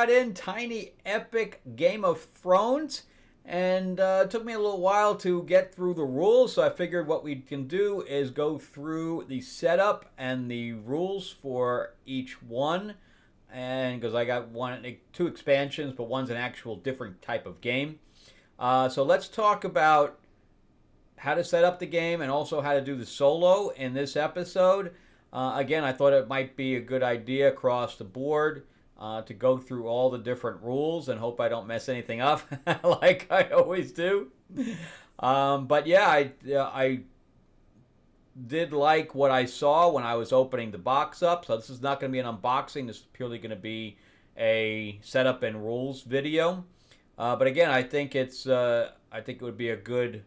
got in Tiny Epic Game of Thrones, and it took me a little while to get through the rules, so I figured what we can do is go through the setup and the rules for each one. And because I got two expansions, but one's an actual different type of game. So let's talk about how to set up the game and also how to do the solo in this episode. Again, I thought it might be a good idea across the board to go through all the different rules and hope I don't mess anything up like I always do. But yeah, I did like what I saw when I was opening the box up. So this is not going to be an unboxing. This is purely going to be a setup and rules video. But again, I think it would be a good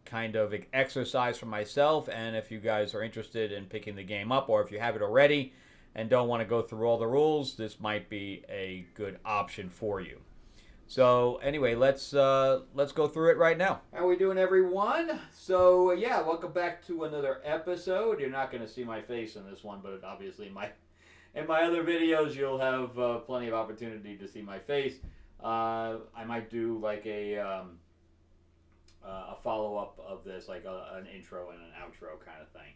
kind of exercise for myself, and if you guys are interested in picking the game up, or if you have it already and don't want to go through all the rules, this might be a good option for you. So anyway, let's go through it right now. How are we doing, everyone? So yeah, welcome back to another episode. You're not going to see my face in this one, but obviously in my other videos you'll have plenty of opportunity to see my face. I might do like a follow-up of this, like an intro and an outro kind of thing.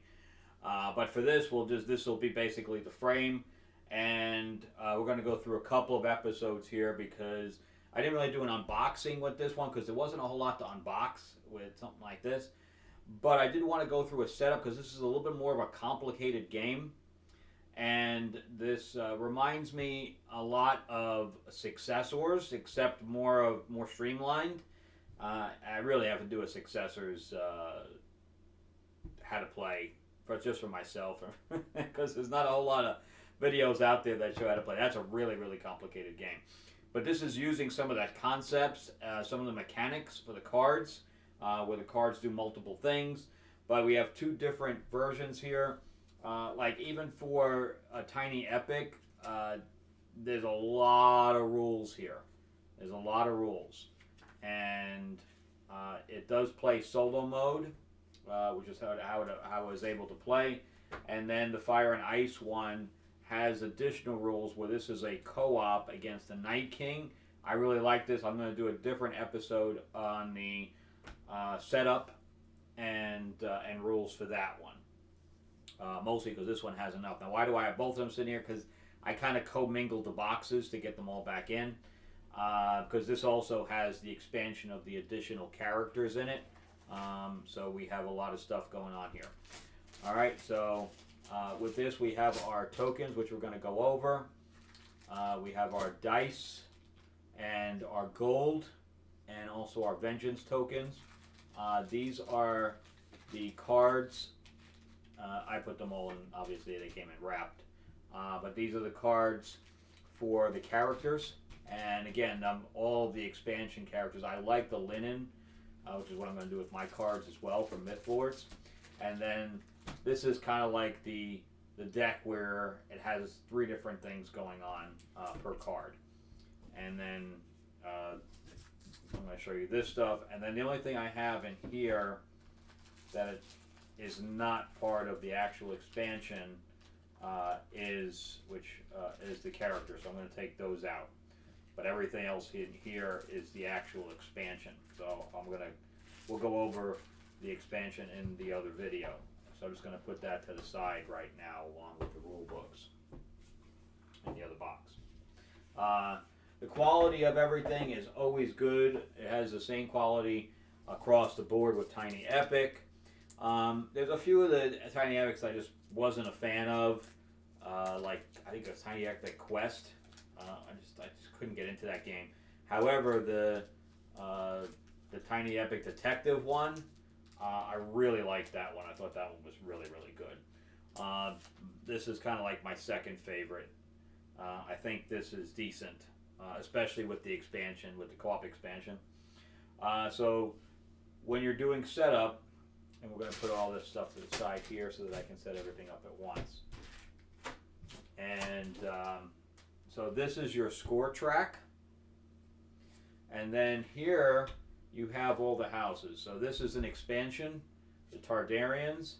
But for this, this will be basically the frame, and we're going to go through a couple of episodes here because I didn't really do an unboxing with this one because there wasn't a whole lot to unbox with something like this. But I did want to go through a setup because this is a little bit more of a complicated game, and this reminds me a lot of Successors, except more streamlined. I really have to do a Successors how to play just for myself because there's not a whole lot of videos out there that show how to play. That's a really, really complicated game. But this is using some of that concepts, some of the mechanics for the cards, where the cards do multiple things. But we have two different versions here. Like even for a Tiny Epic, there's a lot of rules here. There's a lot of rules. And it does play solo mode, which is how I was able to play. And then the Fire and Ice one has additional rules where this is a co-op against the Night King. I really like this. I'm going to do a different episode on the setup and rules for that one. Mostly because this one has enough. Now, why do I have both of them sitting here? Because I kind of co-mingled the boxes to get them all back in. Because this also has the expansion of the additional characters in it. So we have a lot of stuff going on here. All right, so with this we have our tokens, which we're going to go over. We have our dice and our gold and also our vengeance tokens. These are the cards. I put them all in, obviously they came in wrapped. But these are the cards for the characters. And again, all of the expansion characters. I like the linen, which is what I'm going to do with my cards as well from Mythlords. And then this is kind of like the deck where it has three different things going on per card. And then I'm going to show you this stuff. And then the only thing I have in here that is not part of the actual expansion is the character. So I'm going to take those out. But everything else in here is the actual expansion. So we'll go over the expansion in the other video. So I'm just going to put that to the side right now along with the rule books in the other box. The quality of everything is always good. It has the same quality across the board with Tiny Epic. There's a few of the Tiny Epics I just wasn't a fan of. Like I think it's Tiny Epic Quest. I just couldn't get into that game. However, the Tiny Epic Detective one, I really liked that one. I thought that one was really, really good. This is kind of like my second favorite. I think this is decent, especially with the expansion, with the co-op expansion. So when you're doing setup, and we're going to put all this stuff to the side here so that I can set everything up at once. And so this is your score track. And then here you have all the houses. So this is an expansion, the Targaryens.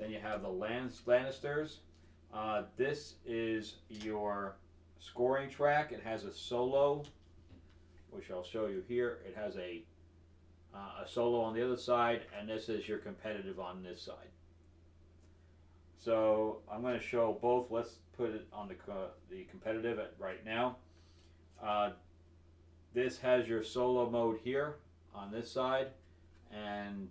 Then you have the Lannisters. This is your scoring track. It has a solo, which I'll show you here. It has a solo on the other side, and this is your competitive on this side. So I'm going to show both. Let's put it on the competitive right now. This has your solo mode here on this side, and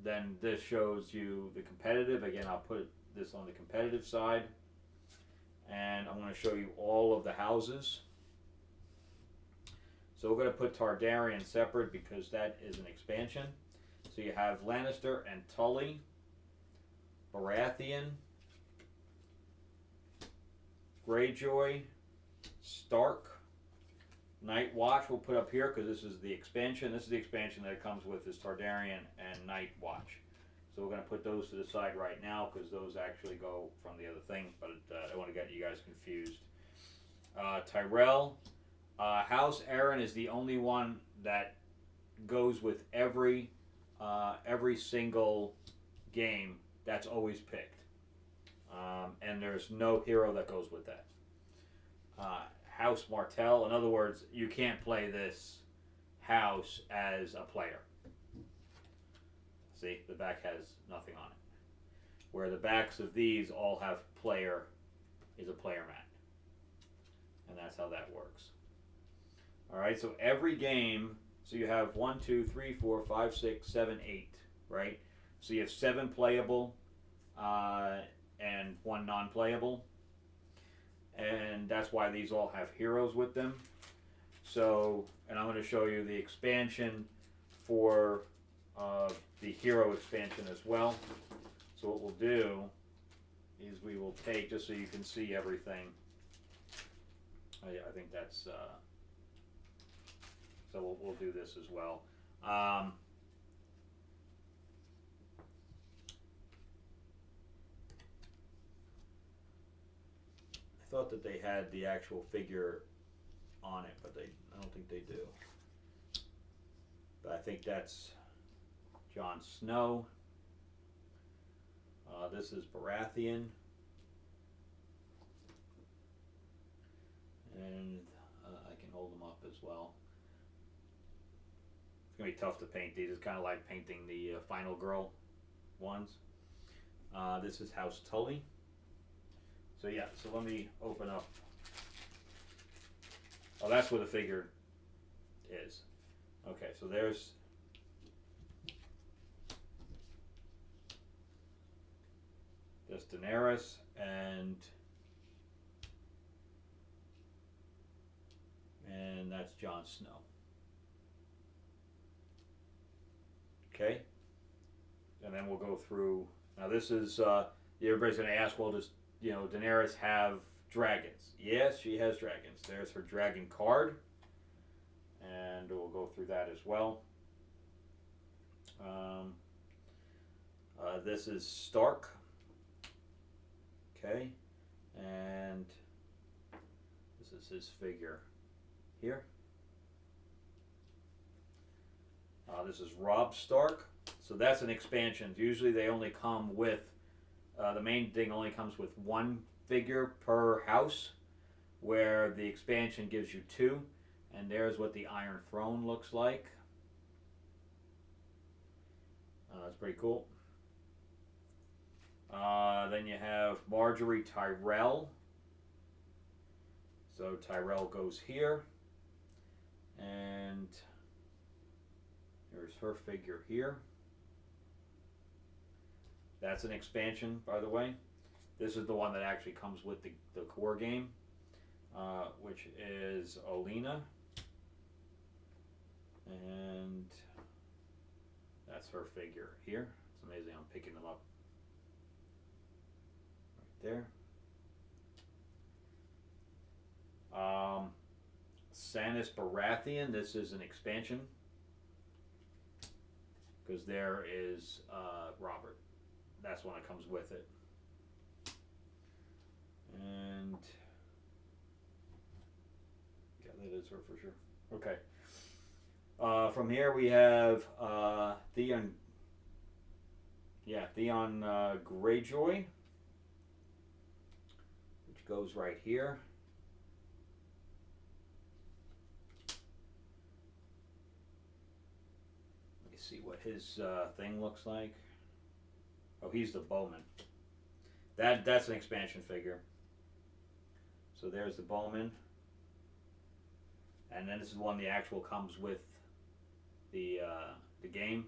then this shows you the competitive. Again, I'll put this on the competitive side, and I'm going to show you all of the houses. So we're going to put Targaryen separate because that is an expansion. So you have Lannister and Tully, Baratheon, Greyjoy, Stark, Night Watch we'll put up here because this is the expansion. This is the expansion that it comes with, is Targaryen and Night Watch. So we're going to put those to the side right now because those actually go from the other thing, but I don't want to get you guys confused. Tyrell. House Aaron is the only one that goes with every single game that's always picked, and there's no hero that goes with that. House Martell, in other words, you can't play this house as a player. See, the back has nothing on it, where the backs of these all have player is a player mat, and that's how that works. All right, so every game, so you have 1, 2, 3, 4, 5, 6, 7, 8, right? So you have 7 playable and 1 non-playable, and that's why these all have heroes with them. So, and I'm going to show you the expansion for the hero expansion as well. So what we'll do is we will take, just so you can see everything. I think that's... So we'll do this as well. I thought that they had the actual figure on it, but I don't think they do. But I think that's Jon Snow. This is Baratheon. And I can hold them up as well. It's going to be tough to paint these. It's kind of like painting the Final Girl ones. This is House Tully. So yeah, so let me open up. Oh, that's where the figure is. Okay, so there's... There's Daenerys and that's Jon Snow. Okay, and then we'll go through. Now this is everybody's going to ask, well, does Daenerys have dragons? Yes, she has dragons. There's her dragon card, and we'll go through that as well. This is Stark. Okay, and this is his figure here. This is Robb Stark. So that's an expansion. Usually they only come with, the main thing only comes with 1 figure per house, where the expansion gives you 2. And there's what the Iron Throne looks like. That's pretty cool. Then you have Marjorie Tyrell. So Tyrell goes here. And there's her figure here. That's an expansion, by the way. This is the one that actually comes with the core game, which is Olenna. And that's her figure here. It's amazing I'm picking them up right there. Stannis Baratheon. This is an expansion because there is Robert. That's one that comes with it. And yeah, that is her for sure. Okay. From here we have Theon Greyjoy, which goes right here. Let me see what his thing looks like. Oh, he's the bowman. That's an expansion figure. So there's the bowman. And then this is one the actual comes with the game,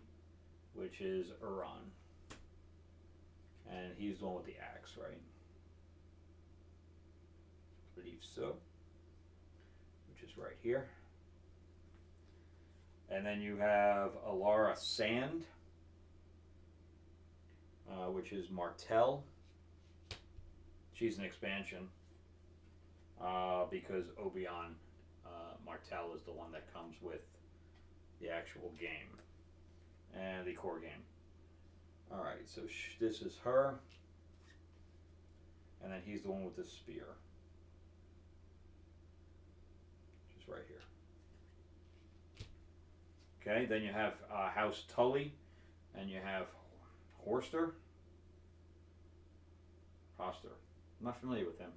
which is Euron. And he's the one with the axe, right? I believe so. Which is right here. And then you have Alara Sand, which is Martell. She's an expansion because Obeon Martell is the one that comes with the actual game and the core game. Alright, so this is her, and then he's the one with the spear, which is right here. Okay, then you have House Tully, and you have Hoster. I'm not familiar with him.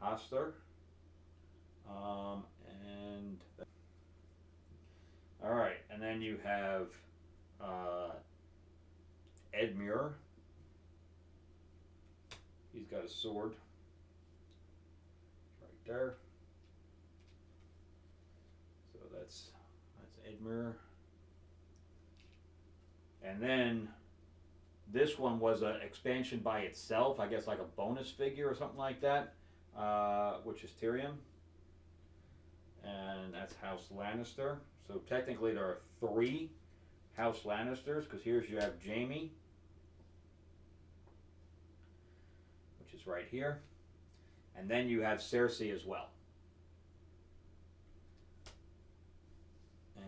Hoster. All right, and then you have Edmure. He's got a sword right there. So that's Edmure. And then this one was an expansion by itself, I guess like a bonus figure or something like that, which is Tyrion. And that's House Lannister. So technically there are 3 House Lannisters, because here's you have Jaime, which is right here. And then you have Cersei as well.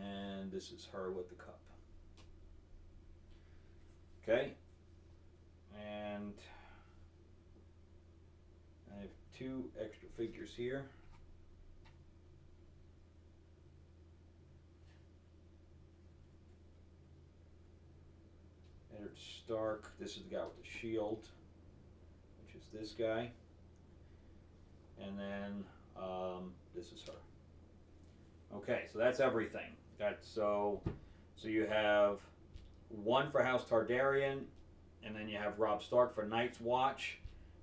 And this is her with the cup. Okay. And I have 2 extra figures here. Eddard Stark, this is the guy with the shield, which is this guy. And then this is her. Okay, so that's everything. So you have 1 for House Targaryen, and then you have Robb Stark for Night's Watch,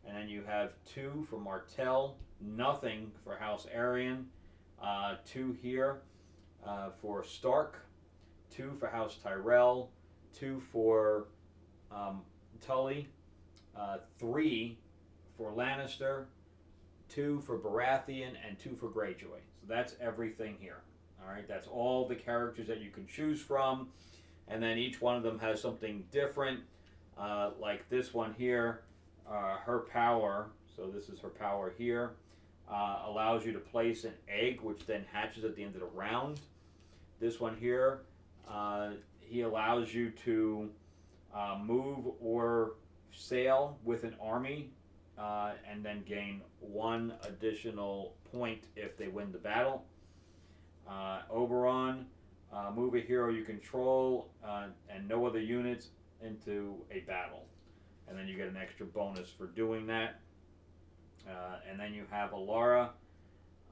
and then you have 2 for Martell, nothing for House Arryn, 2 here for Stark, 2 for House Tyrell, 2 for Tully, 3 for Lannister, 2 for Baratheon, and 2 for Greyjoy. So that's everything here. All right, that's all the characters that you can choose from, and then each one of them has something different. Like this one here, her power, so this is her power here, allows you to place an egg which then hatches at the end of the round. This one here, he allows you to move or sail with an army and then gain 1 additional point if they win the battle. Oberon, move a hero you control and no other units into a battle, and then you get an extra bonus for doing that. And then you have Alaria,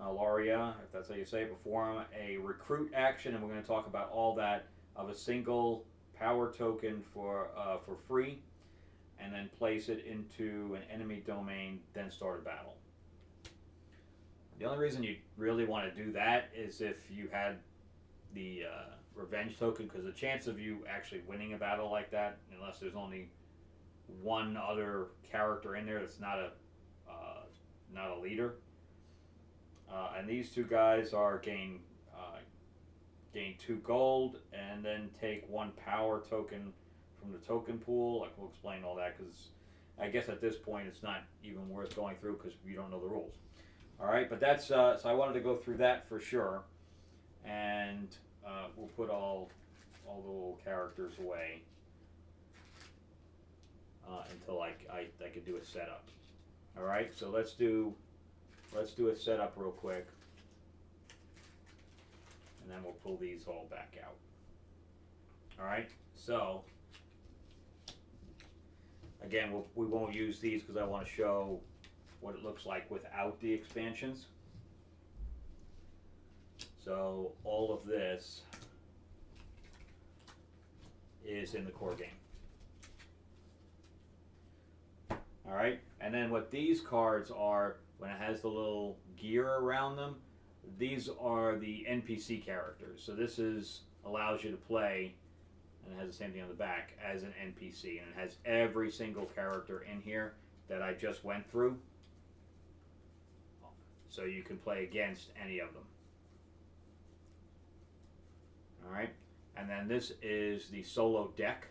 if that's how you say it, perform a recruit action, and we're going to talk about all that of a single power token for free, and then place it into an enemy domain, then start a battle. The only reason you really want to do that is if you had the revenge token, because the chance of you actually winning a battle like that, unless there's only 1 other character in there that's not a leader, and these 2 guys are gain 2 gold, and then take 1 power token from the token pool. Like, we'll explain all that, because I guess at this point it's not even worth going through because you don't know the rules. All right, but that's so I wanted to go through that for sure, and we'll put all the little characters away until I could do a setup. All right, so let's do a setup real quick, and then we'll pull these all back out. All right, so again, we won't use these because I want to show what it looks like without the expansions. So all of this is in the core game. All right, and then what these cards are, when it has the little gear around them, these are the NPC characters. So this allows you to play, and it has the same thing on the back, as an NPC, and it has every single character in here that I just went through. So you can play against any of them. All right, and then this is the solo deck,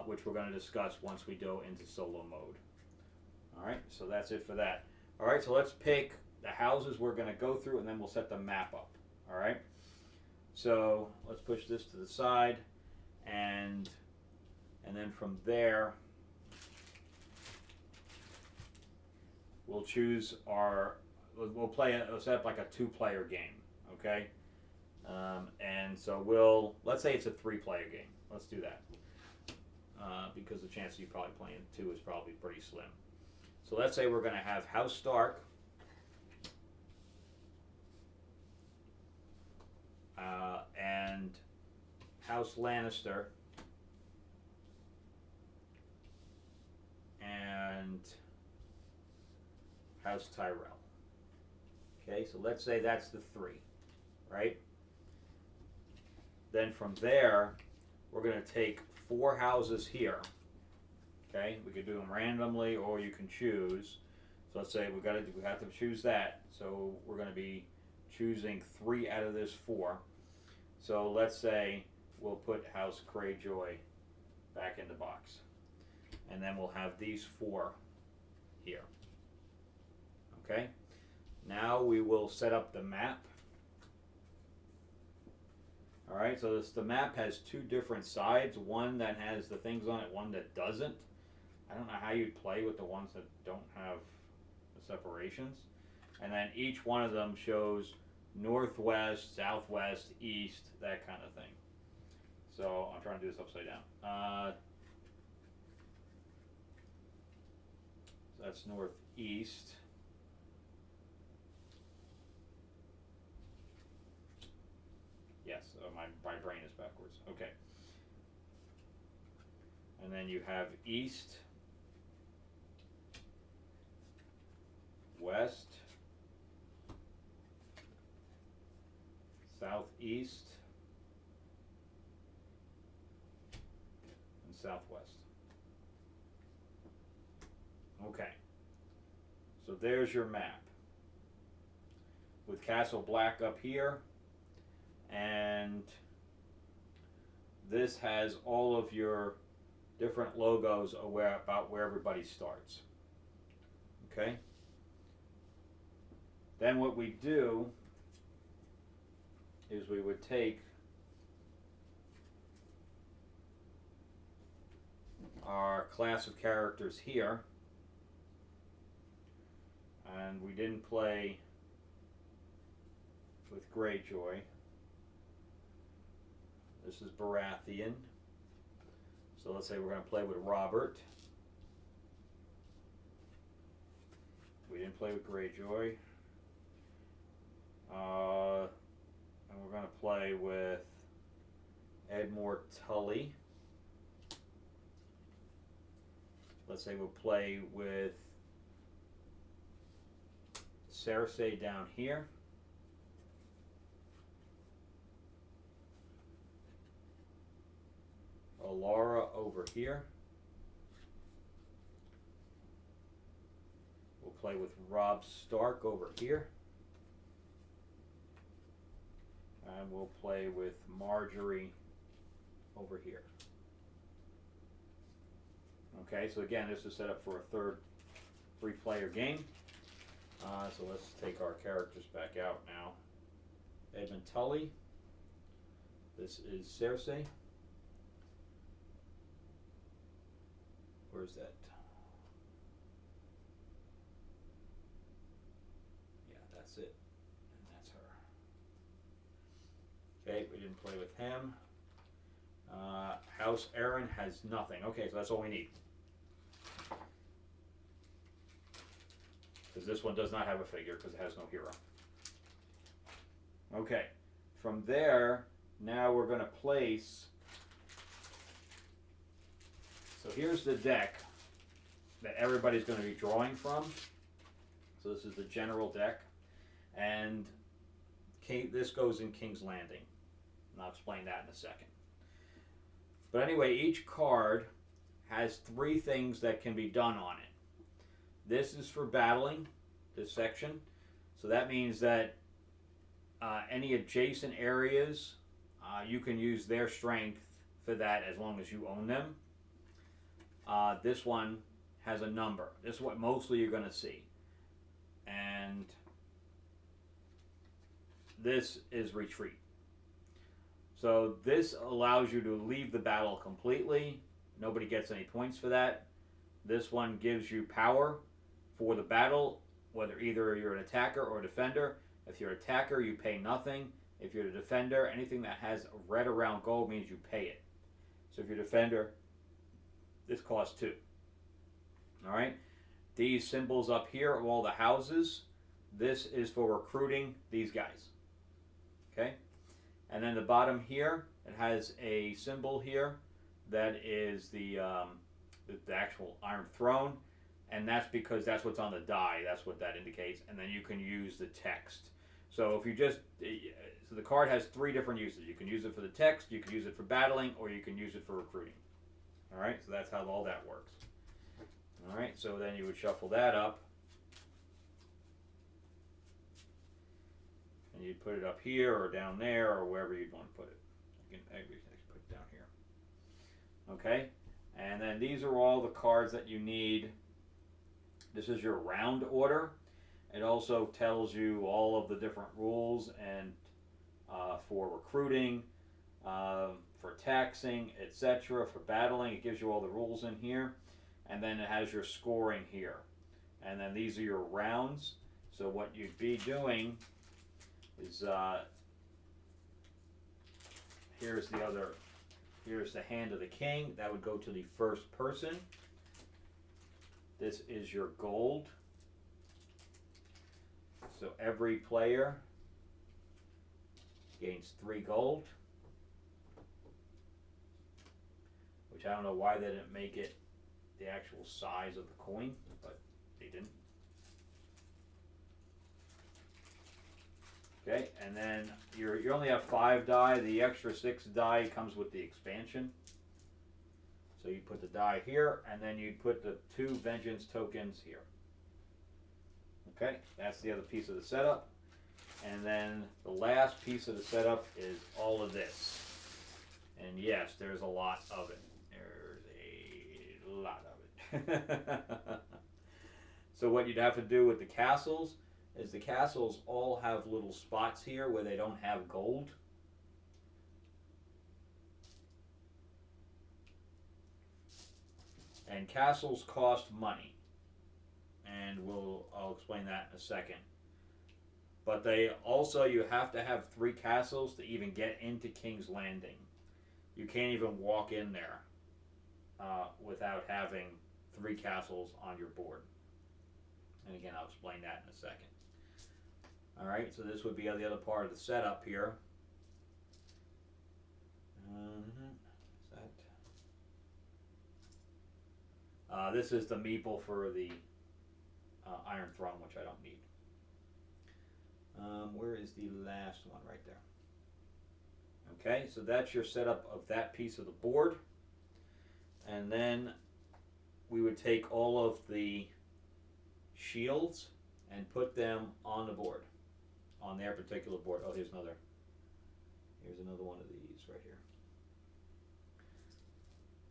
which we're going to discuss once we go into solo mode. All right, so that's it for that. All right, so let's pick the houses we're going to go through, and then we'll set the map up. All right, so let's push this to the side, and then from there we'll choose we'll set up like a 2-player game. Okay, and so let's say it's a 3-player game. Let's do that. Because the chance of you probably playing 2 is probably pretty slim. So let's say we're going to have House Stark, and House Lannister, and House Tyrell. Okay, so let's say that's the 3, right? Then from there, we're going to take 4 houses here. Okay, we could do them randomly, or you can choose. So let's say we have to choose that. So we're going to be choosing 3 out of this 4. So let's say we'll put House Greyjoy back in the box, and then we'll have these 4 here. Okay, now we will set up the map. All right, so the map has 2 different sides, one that has the things on it, one that doesn't. I don't know how you'd play with the ones that don't have the separations. And then each one of them shows northwest, southwest, east, that kind of thing. So I'm trying to do this upside down. So that's northeast. Yes, my brain is backwards. Okay. And then you have east, west, southeast, and southwest. Okay. So there's your map, with Castle Black up here. And this has all of your different logos about where everybody starts. Okay? Then what we do is we would take our class of characters here, and we didn't play with Greyjoy. This is Baratheon. So let's say we're going to play with Robert. We didn't play with Greyjoy. And we're going to play with Edmure Tully. Let's say we'll play with Cersei down here. Alara over here. We'll play with Robb Stark over here. And we'll play with Marjorie over here. Okay, so again, this is set up for a third 3-player game. So let's take our characters back out now. Edmund Tully. This is Cersei. Where's that? Yeah, that's it. And that's her. Okay, we didn't play with him. House Aaron has nothing. Okay, so that's all we need. because this one does not have a figure because it has no hero. Okay, from there, now we're going to place, so here's the deck that everybody's going to be drawing from. So this is the general deck, and this goes in King's Landing, and I'll explain that in a second. But anyway, each card has 3 things that can be done on it. This is for battling, this section, so that means that any adjacent areas, you can use their strength for that as long as you own them. This one has a number. This is what mostly you're going to see. And this is retreat. So this allows you to leave the battle completely. Nobody gets any points for that. This one gives you power for the battle, whether either you're an attacker or a defender. If you're an attacker, you pay nothing. If you're a defender, anything that has red around gold means you pay it. So if you're a defender, this costs 2. All right. These symbols up here of all the houses, this is for recruiting these guys. Okay. And then the bottom here, it has a symbol here that is the actual Iron Throne, and that's because that's what's on the die. That's what that indicates. And then you can use the text. So if you just, so the card has 3 different uses. You can use it for the text, you can use it for battling, or you can use it for recruiting. All right, so that's how all that works. All right, so then you would shuffle that up, and you'd put it up here or down there or wherever you'd want to put it. You can put it down here. Okay, and then these are all the cards that you need. This is your round order. It also tells you all of the different rules and for recruiting, for taxing, etc., for battling. It gives you all the rules in here. And then it has your scoring here. And then these are your rounds. So what you'd be doing is, here's the hand of the king. That would go to the first person. This is your gold. So every player gains 3 gold. Which I don't know why they didn't make it the actual size of the coin, but they didn't. Okay, and then you only have 5 die. The extra 6 die comes with the expansion. So you put the die here, and then you put the 2 vengeance tokens here. Okay, that's the other piece of the setup. And then the last piece of the setup is all of this. And yes, there's a lot of it. There's a lot of it. So what you'd have to do with the castles is the castles all have little spots here where they don't have gold. And castles cost money. And I'll explain that in a second. But they also, you have to have 3 castles to even get into King's Landing. You can't even walk in there without having 3 castles on your board. And again, I'll explain that in a second. Alright, so this would be the other part of the setup here. This is the meeple for the Iron Throne, which I don't need. Where is the last one? Right there. Okay, so that's your setup of that piece of the board. And then we would take all of the shields and put them on the board, on their particular board. Oh, here's another one of these right here.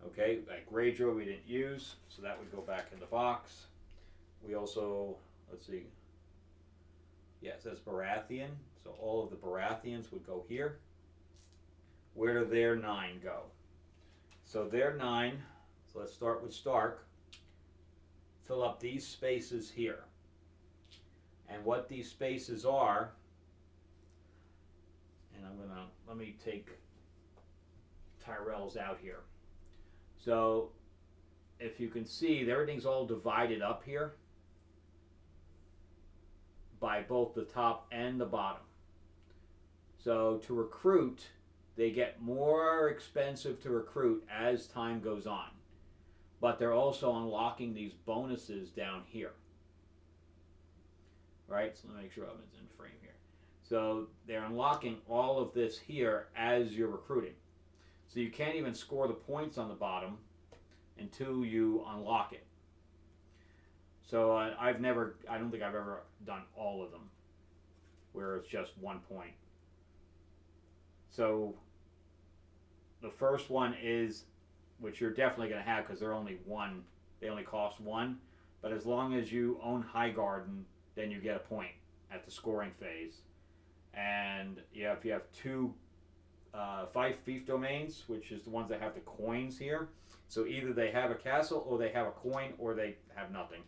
Okay, that Greyjoy we didn't use, so that would go back in the box. We also, let's see, yeah, it says Baratheon, so all of the Baratheons would go here. Where do their 9 go? So their 9, so let's start with Stark. Fill up these spaces here. And what these spaces are, and let me take Tyrell's out here. So if you can see, everything's all divided up here. by both the top and the bottom. So to recruit, they get more expensive to recruit as time goes on. But they're also unlocking these bonuses down here. Right? So let me make sure I'm in frame here. So they're unlocking all of this here as you're recruiting. So you can't even score the points on the bottom until you unlock it. So I don't think I've ever done all of them where it's just 1 point. So the first one is, which you're definitely going to have because they're only one, they only cost one. But as long as you own High Garden, then you get a point at the scoring phase. And if you have two 5 fief domains, which is the ones that have the coins here. So either they have a castle or they have a coin or they have nothing.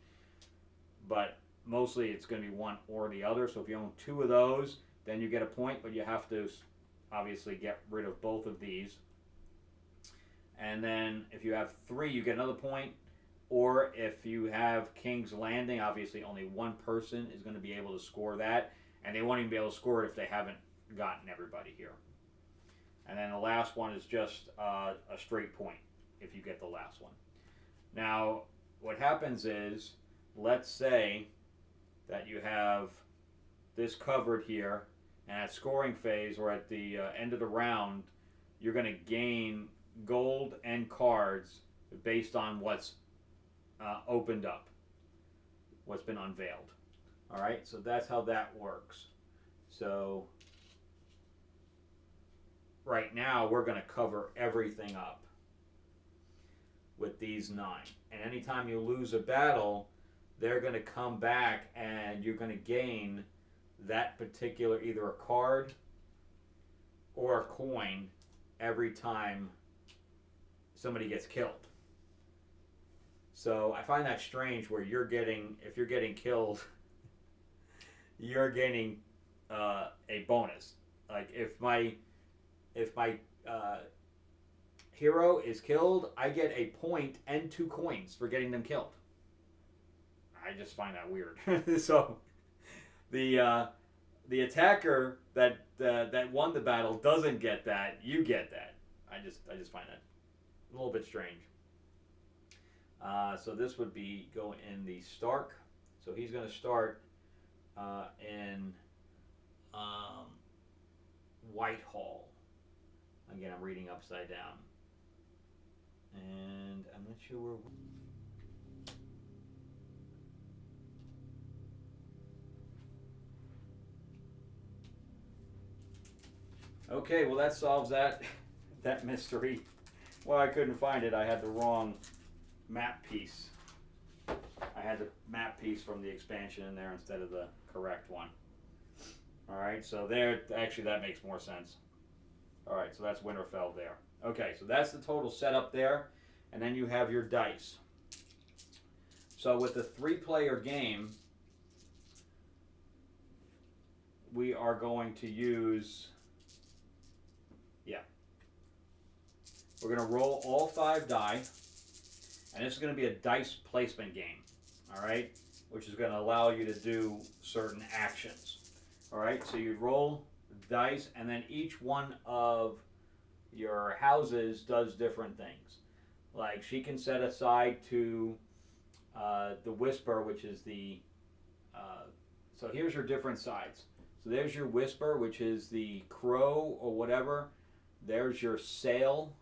But mostly it's going to be one or the other. So if you own 2 of those, then you get a point, but you have to obviously get rid of both of these. And then if you have 3, you get another point. Or if you have King's Landing, obviously only one person is going to be able to score that. And they won't even be able to score it if they haven't gotten everybody here. And then the last one is just a straight point if you get the last one. Now, what happens is, let's say that you have this covered here, and at scoring phase or at the end of the round, you're going to gain gold and cards based on what's opened up, what's been unveiled. All right, so that's how that works. So right now we're going to cover everything up with these 9. And anytime you lose a battle, they're going to come back and you're going to gain that particular either a card or a coin every time somebody gets killed. So I find that strange where if you're getting killed, you're gaining a bonus. Like if my hero is killed, I get a point and 2 coins for getting them killed. I just find that weird. So the attacker that won the battle doesn't get that. You get that. I just find that a little bit strange. So this would go in the Stark. So he's going to start in Whitehall. Again, I'm reading upside down. And I'm not sure where... Okay, well that solves that mystery. Well, I couldn't find it. I had the wrong map piece. I had the map piece from the expansion in there instead of the correct one. Alright, so there, actually that makes more sense. Alright, so that's Winterfell there. Okay, so that's the total setup there. And then you have your dice. So with the 3-player game, we are going to use... We're going to roll all 5 die, and this is going to be a dice placement game, all right, which is going to allow you to do certain actions. All right, so you roll dice, and then each one of your houses does different things. Like she can set aside to the Whisper, which is the, so here's your different sides. So there's your Whisper, which is the crow or whatever. There's your sail.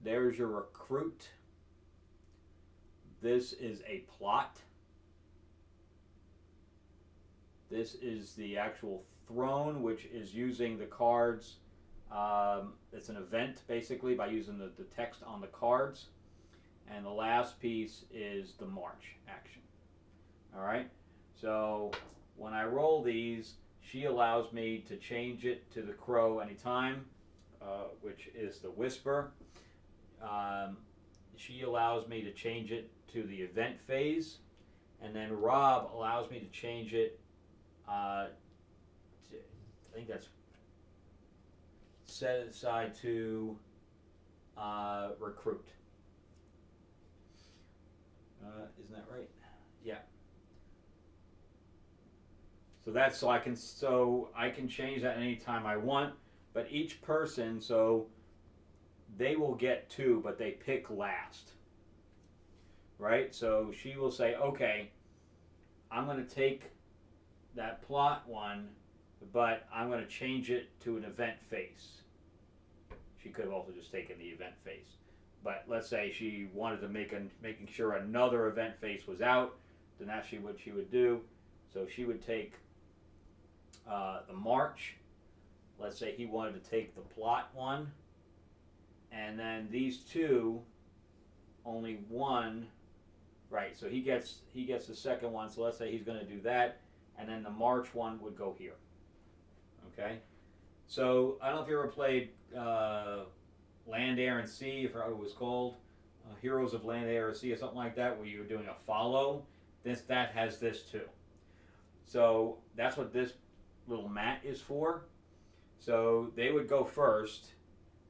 There's your recruit. This is a plot. This is the actual throne, which is using the cards. It's an event, basically, by using the text on the cards. And the last piece is the march action. All right? So when I roll these, she allows me to change it to the crow anytime, which is the Whisper. She allows me to change it to the event phase, and then Rob allows me to change it I think that's set aside to recruit. Isn't that right? Yeah. So I can change that anytime I want. But each person, so they will get 2, but they pick last. Right? So she will say, okay, I'm going to take that plot one, but I'm going to change it to an event face. She could have also just taken the event face. But let's say she wanted to making sure another event face was out, then that's what she would do. So she would take the march. Let's say he wanted to take the plot one. And then these 2, only one, right, so he gets the second one. So let's say he's going to do that. And then the march one would go here. Okay? So I don't know if you ever played Land, Air, and Sea, if it was called. Heroes of Land, Air, and Sea, or something like that, where you're doing a follow. That has this too. So that's what this little mat is for. So they would go first,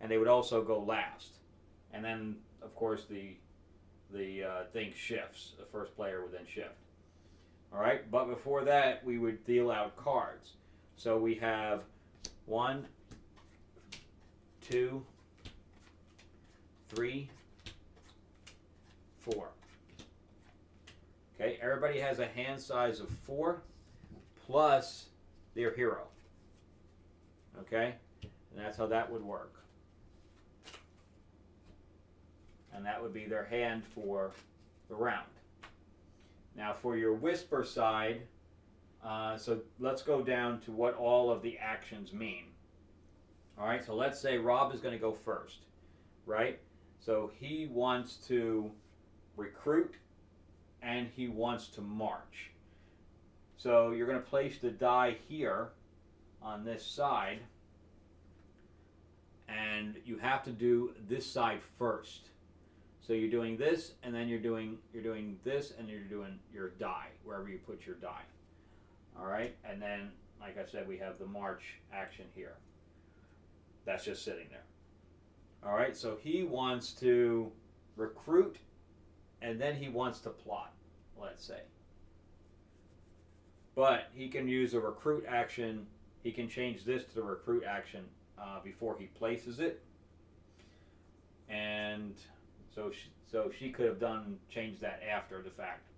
and they would also go last. And then, of course, the thing shifts. The first player would then shift. All right, but before that, we would deal out cards. So we have 1, 2, 3, 4. Okay, everybody has a hand size of 4 plus their hero. Okay, and that's how that would work. And that would be their hand for the round. Now for your whisper side, so let's go down to what all of the actions mean. All right, so let's say Rob is going to go first, right? So he wants to recruit and he wants to march. So you're going to place the die here on this side, and you have to do this side first. So you're doing this, and then you're doing this, and you're doing your die wherever you put your die. All right, and then like I said, we have the march action here. That's just sitting there. All right, so he wants to recruit, and then he wants to plot, let's say. But he can use a recruit action. He can change this to the recruit action before he places it. And so she could have changed that after the fact.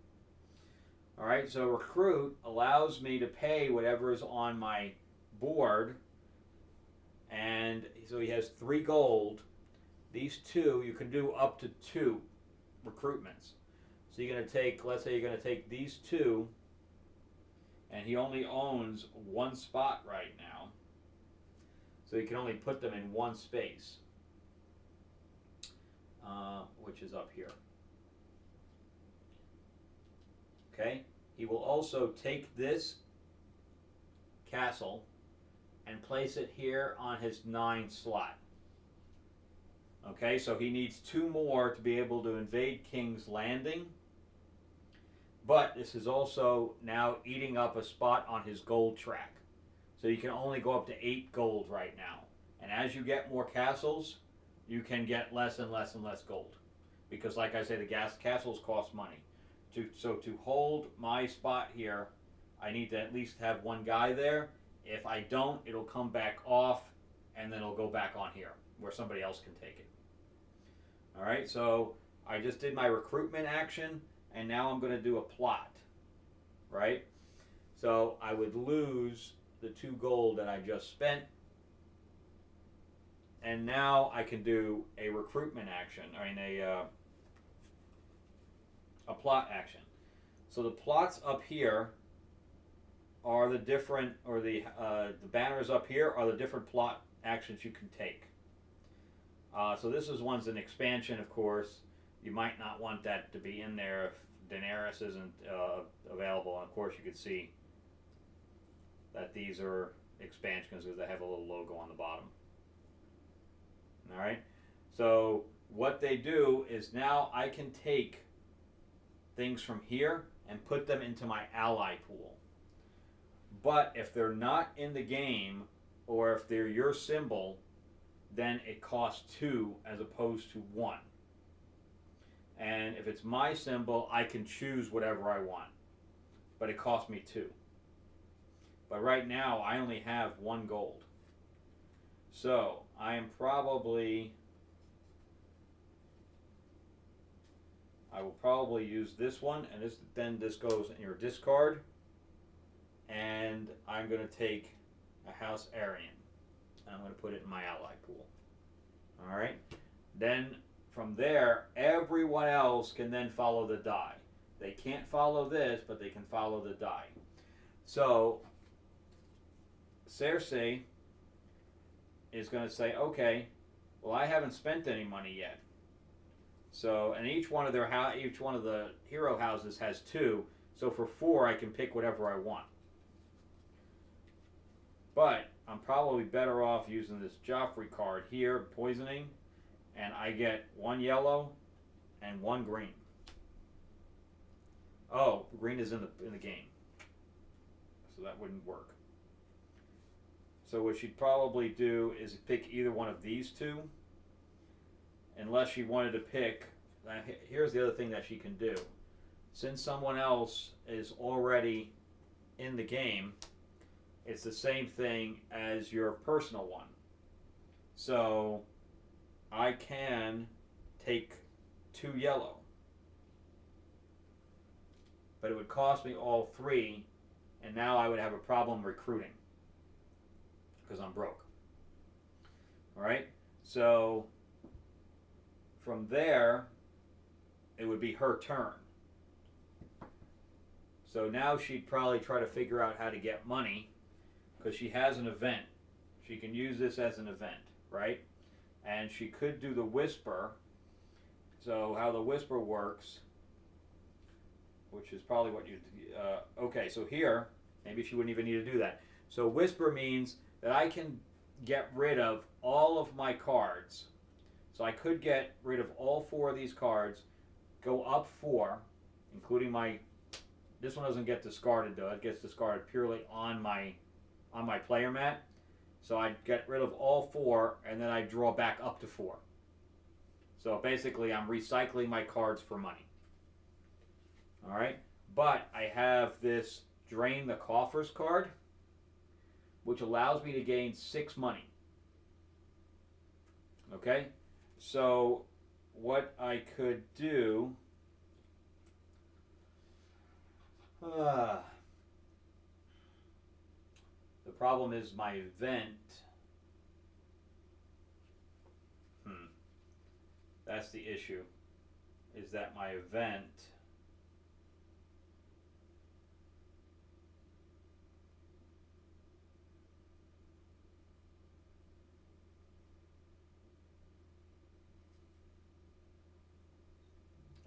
All right, so recruit allows me to pay whatever is on my board. And so he has 3 gold. These 2, you can do up to 2 recruitments. So you're going to take, let's say you're going to take these 2, and he only owns 1 spot right now. So you can only put them in 1 space, which is up here. Okay, he will also take this castle and place it here on his 9 slot. Okay, so he needs 2 more to be able to invade King's Landing. But this is also now eating up a spot on his gold track. So you can only go up to 8 gold right now. And as you get more castles, you can get less and less and less gold. Because like I say, the castles cost money. So to hold my spot here, I need to at least have 1 guy there. If I don't, it'll come back off, and then it'll go back on here, where somebody else can take it. All right, so I just did my recruitment action, and now I'm going to do a plot, right? So I would lose the 2 gold that I just spent, and now I can do a recruitment action. I mean a plot action. So the plots up here are the different, or the banners up here are the different plot actions you can take. So this is one's an expansion, of course. You might not want that to be in there if Daenerys isn't available. And of course, you can see that these are expansions because they have a little logo on the bottom. All right. So what they do is now I can take things from here and put them into my ally pool. But if they're not in the game, or if they're your symbol, then it costs 2 as opposed to 1. And if it's my symbol, I can choose whatever I want. But it costs me 2. But right now, I only have 1 gold. So, I will probably use this one, and this goes in your discard. And I'm going to take a House Aryan. And I'm going to put it in my ally pool. Alright? Then, from there, everyone else can then follow the die. They can't follow this, but they can follow the die. So, Cersei is going to say, okay, well, I haven't spent any money yet. So, and each one of the hero houses has 2. So for 4, I can pick whatever I want. But I'm probably better off using this Joffrey card here, poisoning, and I get 1 yellow and 1 green. Oh, green is in the game, so that wouldn't work. So what she'd probably do is pick either one of these 2, unless she wanted to pick. Here's the other thing that she can do. Since someone else is already in the game, it's the same thing as your personal one. So I can take 2 yellow, but it would cost me all 3, and now I would have a problem recruiting because I'm broke. Alright? So from there, it would be her turn. So now she'd probably try to figure out how to get money, because she has an event. She can use this as an event, right? And she could do the whisper. So how the whisper works, which is probably what you okay, so here, maybe she wouldn't even need to do that. So whisper means that I can get rid of all of my cards. So I could get rid of all 4 of these cards, go up 4, including this one doesn't get discarded though. It gets discarded purely on my player mat. So I'd get rid of all 4, and then I draw back up to 4. So basically I'm recycling my cards for money. Alright? But I have this Drain the Coffers card, which allows me to gain 6 money. Okay? So what I could do... the problem is my event. That's the issue. Is that my event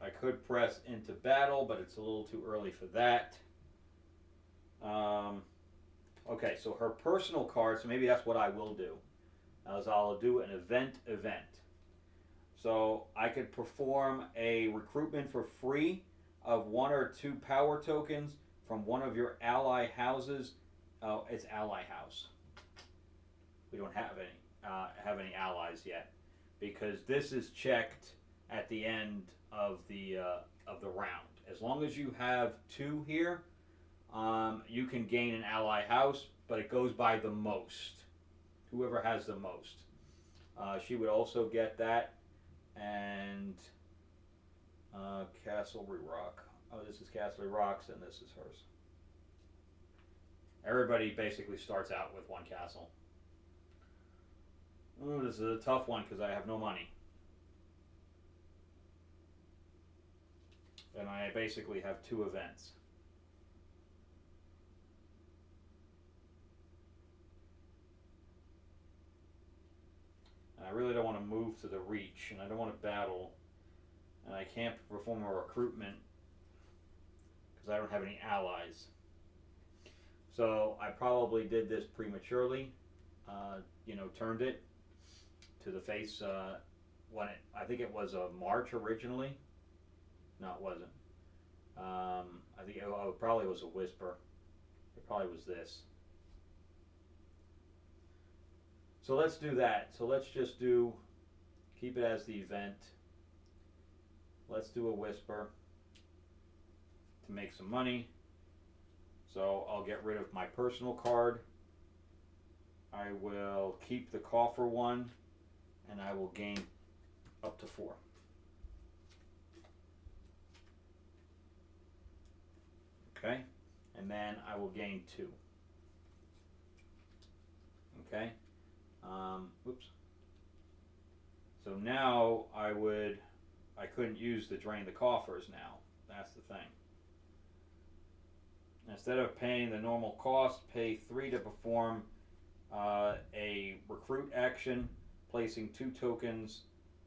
I could press into battle, but it's a little too early for that. Okay, so her personal card, so maybe that's what I will do. Is I'll do an event. So I could perform a recruitment for free of 1 or 2 power tokens from one of your ally houses. Oh, it's ally house. We don't have any allies yet, because this is checked at the end of the round. As long as you have 2 here, you can gain an ally house, but it goes by the most. Whoever has the most. She would also get that. And Castlery Rock. Oh, this is Castlery Rock's, and this is hers. Everybody basically starts out with 1 castle. Ooh, this is a tough one because I have no money. And I basically have 2 events. And I really don't want to move to the Reach, and I don't want to battle, and I can't perform a recruitment because I don't have any allies. So I probably did this prematurely, turned it to the face I think it was a March originally. No, it wasn't. I think it probably was a Whisper. It probably was this. So let's do that. So let's just keep it as the event. Let's do a Whisper to make some money. So I'll get rid of my personal card. I will keep the coffer one, and I will gain up to 4. Okay, and then I will gain 2. Okay, oops. So now I couldn't use the drain the coffers now. That's the thing. Instead of paying the normal cost, pay 3 to perform a recruit action, placing 2 tokens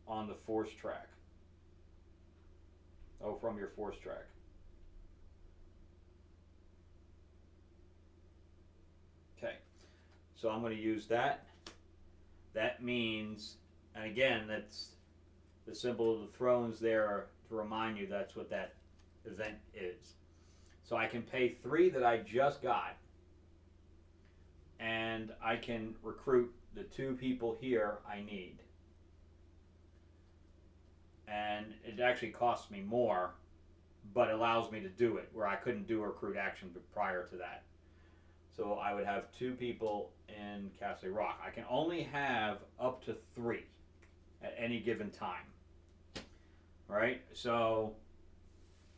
on the force track. Oh, from your force track. Okay, so I'm going to use that. That means, and again, that's the symbol of the thrones there to remind you that's what that event is. So I can pay 3 that I just got, and I can recruit the 2 people here I need. And it actually costs me more, but allows me to do it, where I couldn't do a recruit action prior to that. So I would have 2 people in Castle Rock. I can only have up to 3 at any given time. Right? So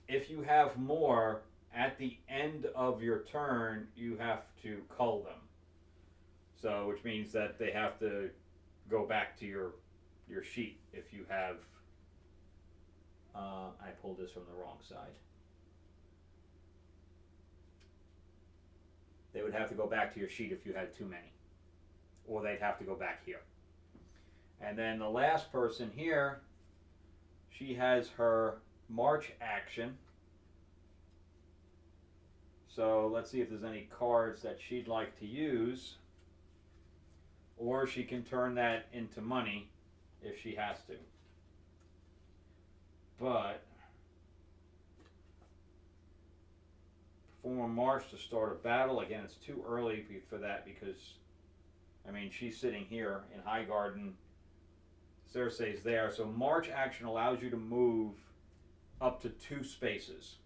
if you have more, at the end of your turn, you have to cull them. So, which means that they have to go back to your sheet if you have. I pulled this from the wrong side. They would have to go back to your sheet if you had too many, or they'd have to go back here. And then the last person here, she has her march action. So let's see if there's any cards that she'd like to use. Or she can turn that into money if she has to. But perform a march to start a battle. Again, it's too early for that because, I mean, she's sitting here in Highgarden. Cersei's there. So march action allows you to move up to 2 spaces.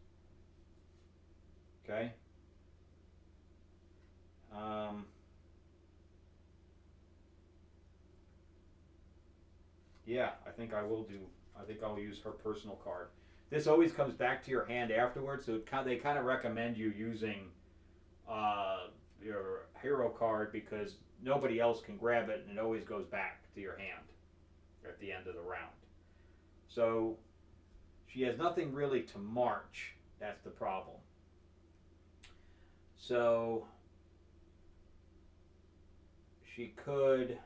Okay. Yeah, I think I'll use her personal card. This always comes back to your hand afterwards, so they kind of recommend you using your hero card because nobody else can grab it, and it always goes back to your hand at the end of the round. So she has nothing really to march. That's the problem. So she could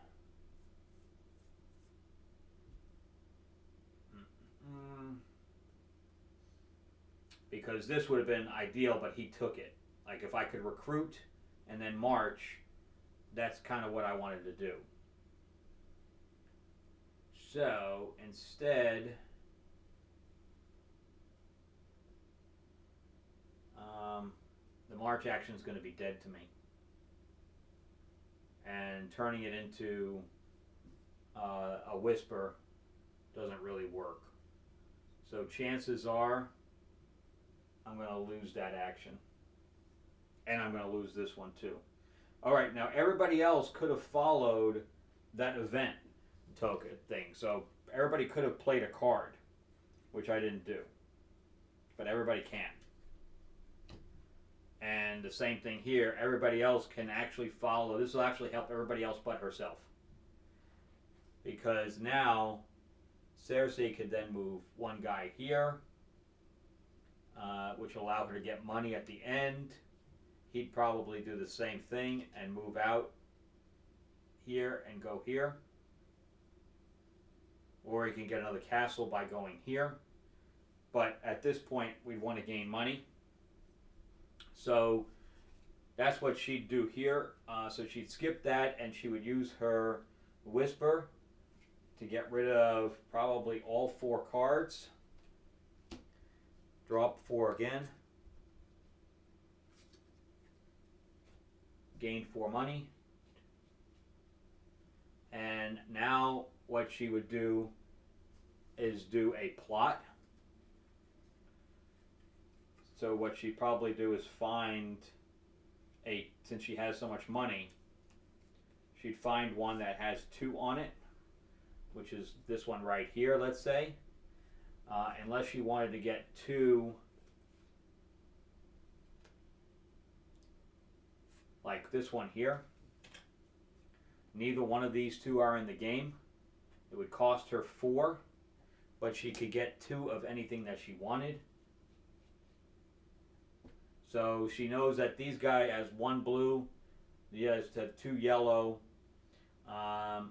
because this would have been ideal, but he took it. Like if I could recruit and then march, that's kind of what I wanted to do. So instead, the march action is going to be dead to me. And turning it into a whisper doesn't really work. So chances are I'm going to lose that action. And I'm going to lose this one too. All right, now everybody else could have followed that event token thing. So everybody could have played a card, which I didn't do. But everybody can. And the same thing here, everybody else can actually follow. This will actually help everybody else but herself. Because now Cersei could then move one guy here, which will allow her to get money at the end. He'd probably do the same thing and move out here and go here. Or he can get another castle by going here. But at this point, we'd want to gain money. So that's what she'd do here. So she'd skip that and she would use her Whisper to get rid of probably all 4 cards. Drop 4 again. Gain 4 money. And now what she would do is do a plot. So what she'd probably do is find since she has so much money, she'd find one that has 2 on it, which is this one right here, let's say. Unless she wanted to get 2 like this one here. Neither one of these 2 are in the game. It would cost her 4, but she could get 2 of anything that she wanted. So she knows that these guy has 1 blue, he has 2 yellow, and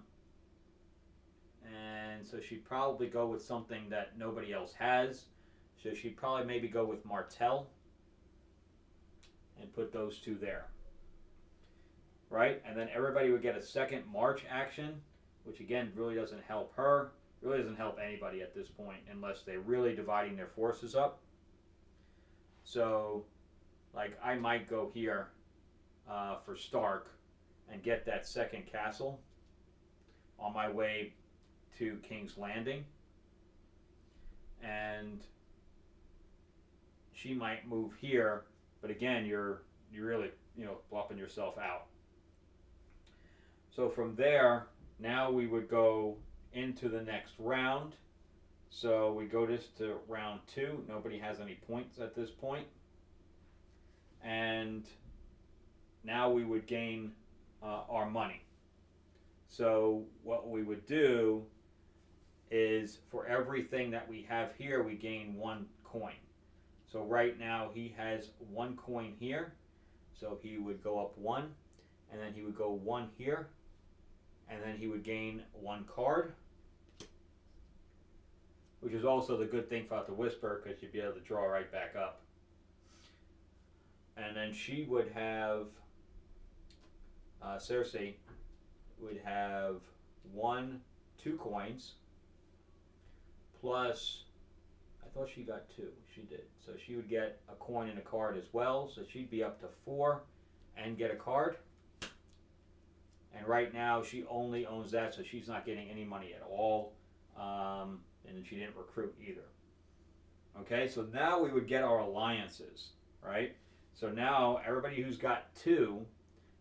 so she'd probably go with something that nobody else has. So she'd probably maybe go with Martell and put those 2 there. Right? And then everybody would get a second march action, which again really doesn't help her. Really doesn't help anybody at this point unless they're really dividing their forces up. So, like, I might go here for Stark and get that second castle on my way to King's Landing. And she might move here, but again, you're really, bluffing yourself out. So from there, now we would go into the next round. So we go this to round 2. Nobody has any points at this point. And now we would gain our money. So what we would do is for everything that we have here, we gain 1 coin. So right now he has 1 coin here. So he would go up 1, and then he would go 1 here, and then he would gain 1 card, which is also the good thing about the Whisper, because you'd be able to draw right back up. And then she would have, Cersei would have 2 coins, plus, I thought she got 2, she did. So she would get a coin and a card as well, so she'd be up to 4 and get a card. And right now she only owns that, so she's not getting any money at all. And she didn't recruit either. Okay, so now we would get our alliances, right? So now everybody who's got 2,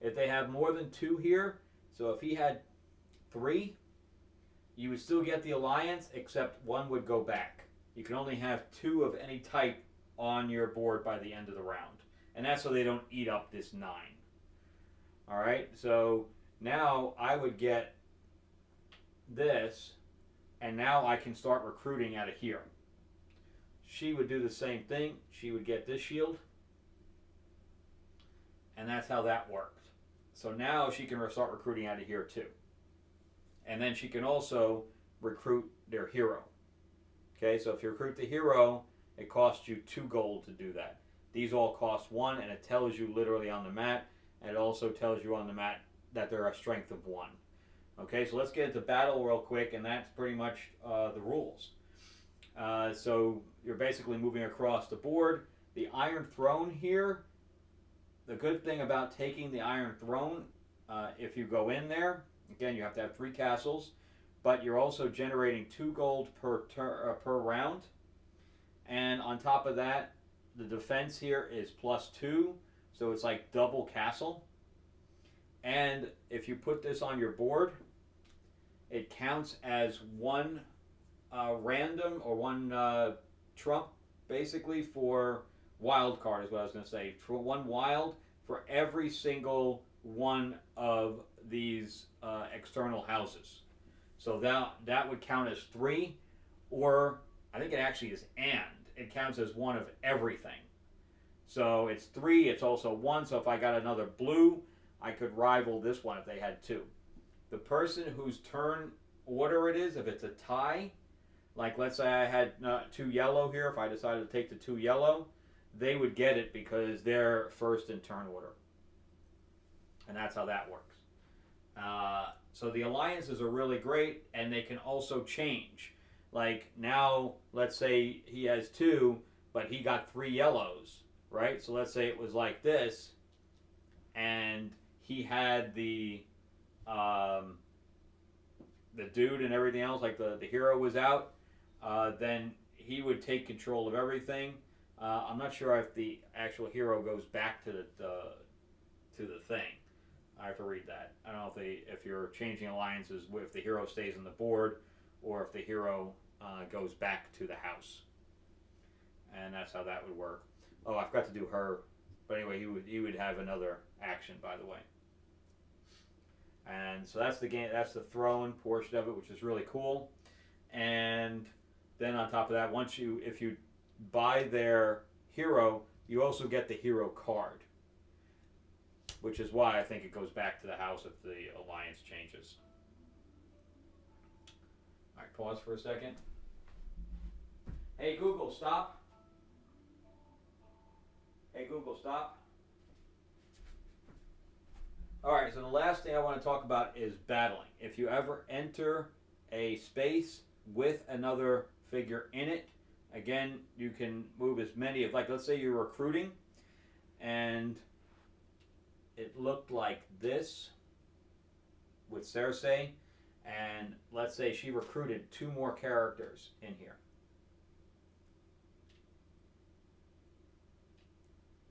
if they have more than 2 here, so if he had 3, you would still get the alliance, except 1 would go back. You can only have 2 of any type on your board by the end of the round. And that's so they don't eat up this 9. All right, so now I would get this, and now I can start recruiting out of here. She would do the same thing. She would get this shield, and that's how that worked. So now she can start recruiting out of here too. And then she can also recruit their hero. Okay, so if you recruit the hero, it costs you 2 gold to do that. These all cost 1, and it tells you literally on the mat, and it also tells you on the mat that they're a strength of 1. Okay, so let's get into battle real quick, and that's pretty much the rules. So you're basically moving across the board. The Iron Throne here, the good thing about taking the Iron Throne, if you go in there, again, you have to have 3 castles, but you're also generating 2 gold per round. And on top of that, the defense here is +2, so it's like double castle. And if you put this on your board, it counts as 1 random or 1 trump, basically, for wild card is what I was going to say. For 1 wild for every single one of these external houses. So that would count as 3, or I think it actually is and. It counts as 1 of everything. So it's 3, it's also 1, so if I got another blue, I could rival this one if they had 2. The person whose turn order it is, if it's a tie, like let's say I had 2 yellow here, if I decided to take the 2 yellow, they would get it because they're first in turn order. And that's how that works. So the alliances are really great, and they can also change. Like now, let's say he has 2, but he got 3 yellows, right? So let's say it was like this, and he had the dude and everything else, like the hero was out, then he would take control of everything. I'm not sure if the actual hero goes back to to the thing. I have to read that. I don't know if you're changing alliances, if the hero stays on the board, or if the hero goes back to the house, and that's how that would work. Oh, I forgot to do her, but anyway, he would have another action, by the way. And so that's the game. That's the throne portion of it, which is really cool. And then on top of that, if you buy their hero, you also get the hero card, which is why I think it goes back to the house if the alliance changes. All right, pause for a second. Hey Google, stop. Hey Google, stop. All right, so the last thing I want to talk about is battling. If you ever enter a space with another figure in it, again, you can move as many of, like, let's say you're recruiting, and it looked like this with Cersei, and let's say she recruited 2 more characters in here.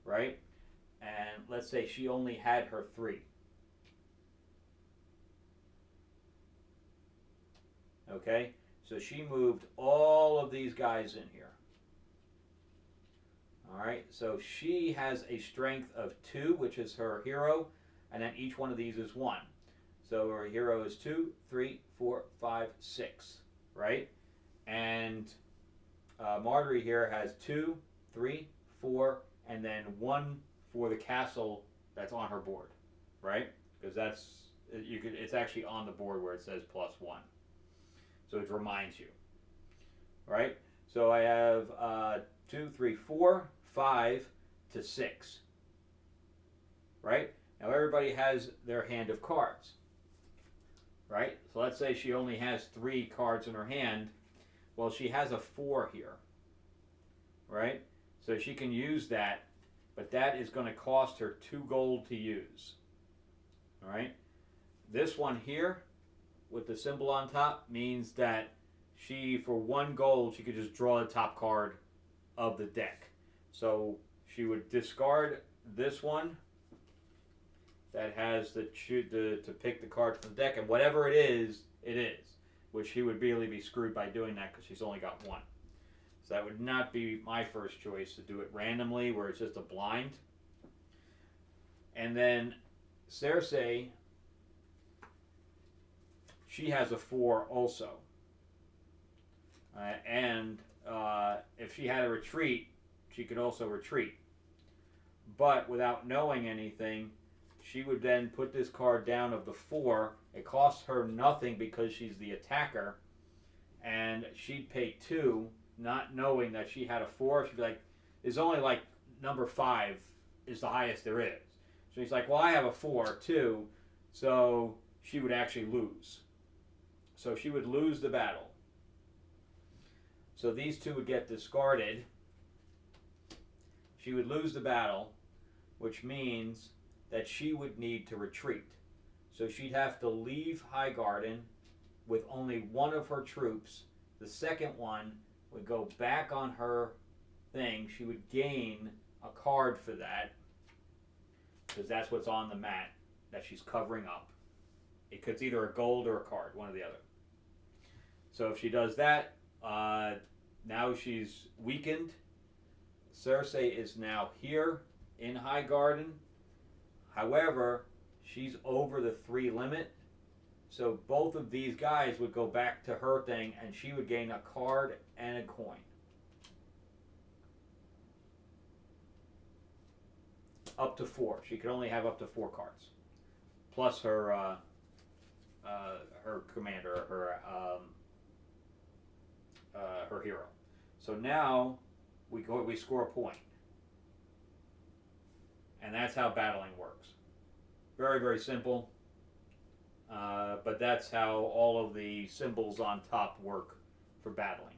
Right? And let's say she only had her 3. Okay? So she moved all of these guys in here. Alright, so she has a strength of 2, which is her hero, and then each one of these is 1. So her hero is 2, 3, 4, 5, 6, right? And Marjorie here has 2, 3, 4, and then 1 for the castle that's on her board, right? Because it's actually on the board where it says +1. So it reminds you, right? So I have 2, 3, 4, 5 to 6, right? Now everybody has their hand of cards, right? So let's say she only has 3 cards in her hand. Well, she has a 4 here, right? So she can use that, but that is going to cost her 2 gold to use, all right? This one here with the symbol on top means that for 1 gold, she could just draw the top card of the deck. So she would discard this one that has to pick the card from the deck, and whatever it is, which she would really be screwed by doing that because she's only got 1. So that would not be my first choice, to do it randomly where it's just a blind. And then Cersei, she has a 4 also. And if she had a retreat, she could also retreat. But without knowing anything, she would then put this card down of the 4. It costs her nothing because she's the attacker. And she'd pay 2, not knowing that she had a 4. She'd be like, there's only like number 5 is the highest there is. So he's like, well, I have a 4 too. So she would actually lose. So she would lose the battle. So these 2 would get discarded. She would lose the battle, which means that she would need to retreat. So she'd have to leave Highgarden with only 1 of her troops. The second one would go back on her thing. She would gain a card for that, because that's what's on the mat that she's covering up. It's either a gold or a card, one or the other. So if she does that, now she's weakened. Cersei is now here in Highgarden. However, she's over the 3 limit. So both of these guys would go back to her thing, and she would gain a card and a coin. Up to 4. She could only have up to 4 cards, plus her commander, her hero. So now we score a point, and that's how battling works. Very, very simple. But that's how all of the symbols on top work for battling.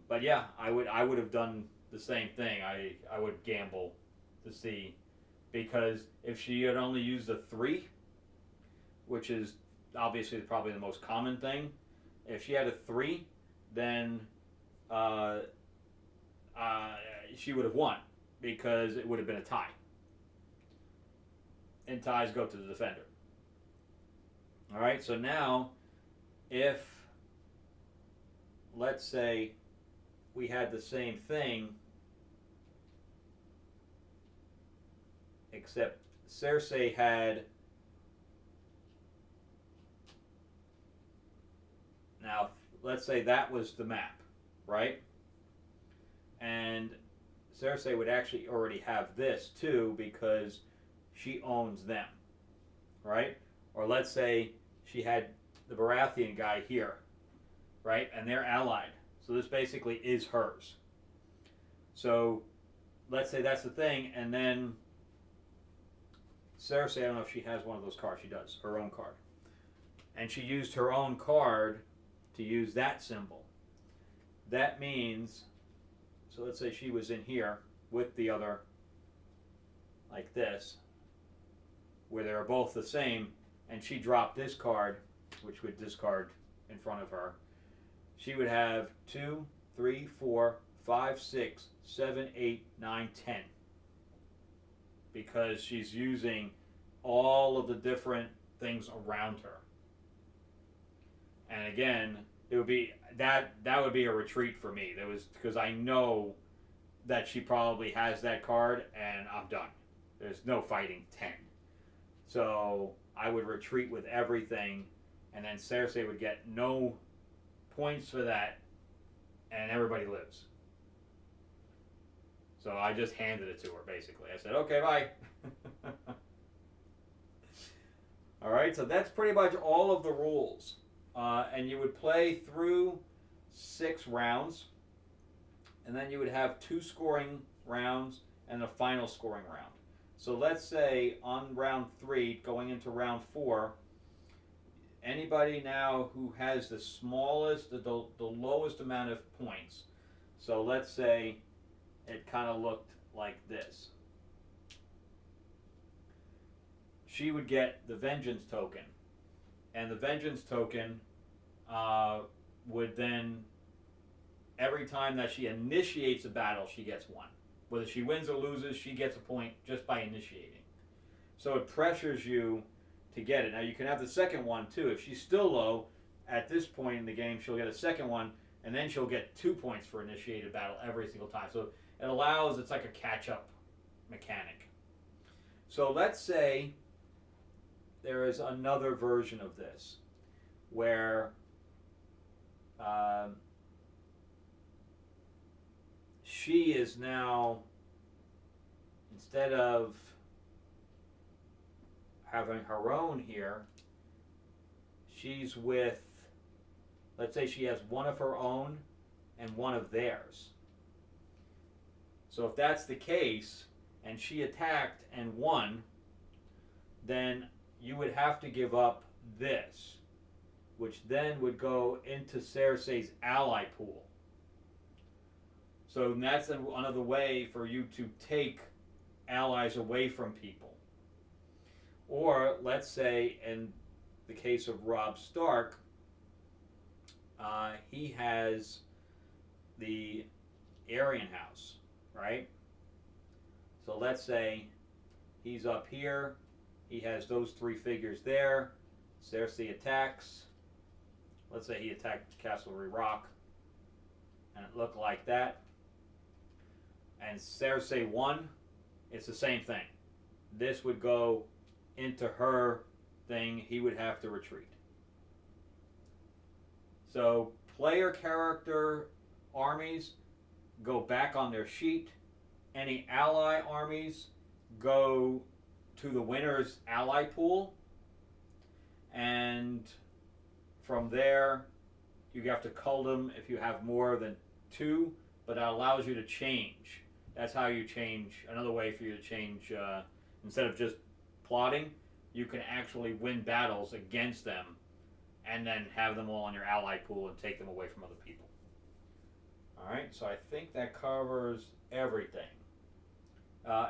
But yeah, I would have done the same thing. I would gamble to see, because if she had only used a 3, which is obviously probably the most common thing, if she had a 3, then she would have won, because it would have been a tie. and ties go to the defender. All right, so now if, let's say, we had the same thing, except Cersei had, now let's say that was the map, right? And Cersei would actually already have this too because she owns them, right? Or let's say she had the Baratheon guy here, right? And they're allied. So this basically is hers. So let's say that's the thing, and then Cersei, I don't know if she has one of those cards. She does, her own card. And she used her own card to use that symbol. That means, so let's say she was in here with the other, like this, where they're both the same, and she dropped this card, which would discard in front of her. She would have 2, 3, 4, 5, 6, 7, 8, 9, 10. Because she's using all of the different things around her. And again, it would be that would be a retreat for me. That was because I know that she probably has that card, and I'm done. There's no fighting 10. So I would retreat with everything, and then Cersei would get no points for that, and everybody lives. So I just handed it to her, basically. I said, okay, bye. All right, so that's pretty much all of the rules. And you would play through 6 rounds, and then you would have 2 scoring rounds and a final scoring round. So let's say on round 3, going into round 4, anybody now who has the smallest, the lowest amount of points. So let's say it kind of looked like this. She would get the Vengeance token. And the Vengeance token would then, every time that she initiates a battle, she gets 1. Whether she wins or loses, she gets a point just by initiating. So it pressures you to get it. Now you can have the second one too. If she's still low, at this point in the game, she'll get a second one, and then she'll get 2 points for initiated battle every single time. So it allows, it's like a catch-up mechanic. So let's say there is another version of this where she is now, instead of having her own here, she's with, let's say she has one of her own and one of theirs. So if that's the case, and she attacked and won, then you would have to give up this, which then would go into Cersei's ally pool. So that's another way for you to take allies away from people. Or let's say in the case of Robb Stark, he has the Arryn house, right? So let's say he's up here. He has those 3 figures there. Cersei attacks. Let's say he attacked Castlery Rock, and it looked like that. And Cersei won. It's the same thing. This would go into her thing. He would have to retreat. So player character armies go back on their sheet. Any ally armies go to the winner's ally pool, and from there you have to cull them if you have more than 2, but that allows you to change. That's how you change. Another way for you to change, instead of just plotting, you can actually win battles against them and then have them all in your ally pool and take them away from other people. Alright, so I think that covers everything.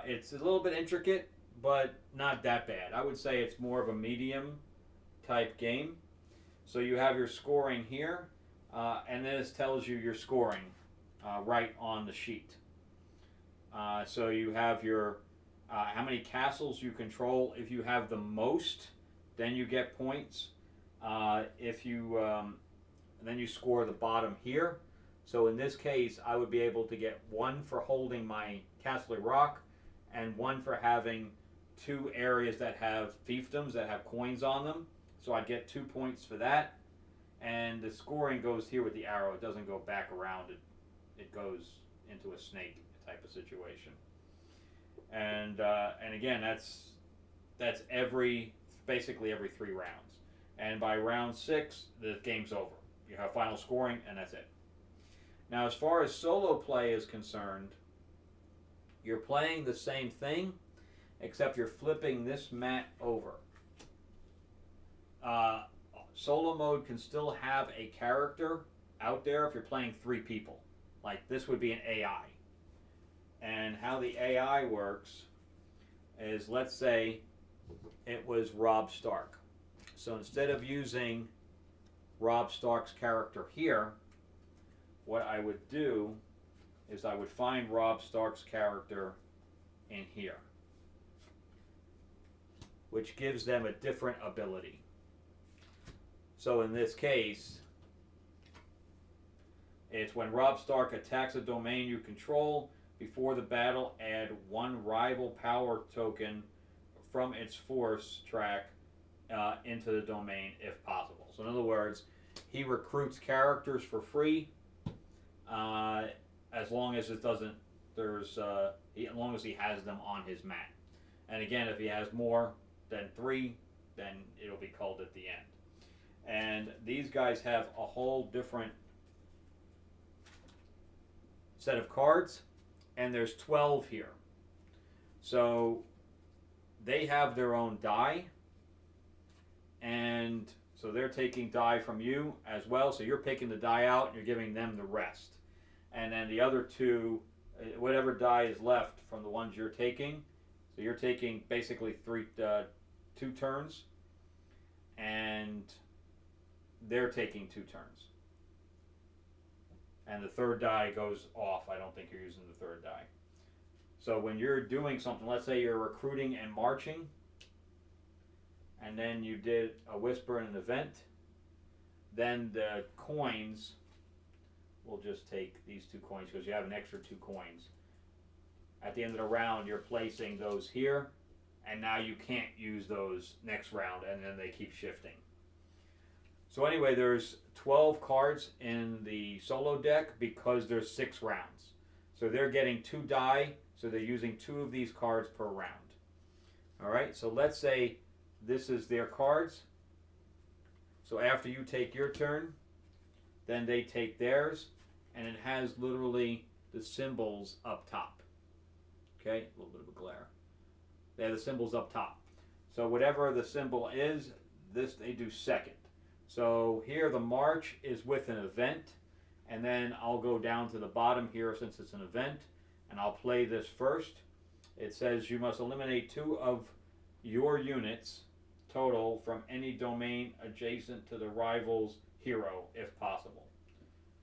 It's a little bit intricate, but not that bad. I would say it's more of a medium type game. So you have your scoring here, and then this tells you your scoring right on the sheet. So you have your how many castles you control. If you have the most, then you get points. If you then you score the bottom here. So in this case, I would be able to get 1 for holding my Castle Rock, and 1 for having 2 areas that have fiefdoms, that have coins on them. So I'd get 2 points for that. And the scoring goes here with the arrow. It doesn't go back around. It goes into a snake type of situation. And again, that's basically every 3 rounds. And by round 6, the game's over. You have final scoring, and that's it. Now, as far as solo play is concerned, you're playing the same thing, except you're flipping this mat over. Solo mode can still have a character out there if you're playing 3 people. Like, this would be an AI. And how the AI works is, let's say it was Robb Stark. So instead of using Robb Stark's character here, what I would do is I would find Robb Stark's character in here, which gives them a different ability. So in this case, it's when Robb Stark attacks a domain you control, before the battle, add 1 rival power token from its force track into the domain if possible. So in other words, he recruits characters for free, as long as it doesn't. As long as he has them on his mat. And again, if he has more than 3, then it'll be called at the end. And these guys have a whole different set of cards, and there's 12 here. So they have their own die, and so they're taking die from you as well. So you're picking the die out and you're giving them the rest. And then the other 2, whatever die is left from the ones you're taking, so you're taking basically 2 turns, and they're taking 2 turns. And the 3rd die goes off. I don't think you're using the 3rd die. So when you're doing something, let's say you're recruiting and marching, and then you did a whisper and an event, then the coins, we'll just take these 2 coins because you have an extra 2 coins. At the end of the round, you're placing those here, and now you can't use those next round, and then they keep shifting. So anyway, there's 12 cards in the solo deck because there's 6 rounds. So they're getting 2 die, so they're using 2 of these cards per round. Alright, so let's say this is their cards. So after you take your turn, then they take theirs, and it has literally the symbols up top. Okay, a little bit of a glare. They have the symbols up top. So whatever the symbol is, this they do second. So here the march is with an event, and then I'll go down to the bottom here since it's an event, and I'll play this first. It says you must eliminate 2 of your units total from any domain adjacent to the rival's hero if possible.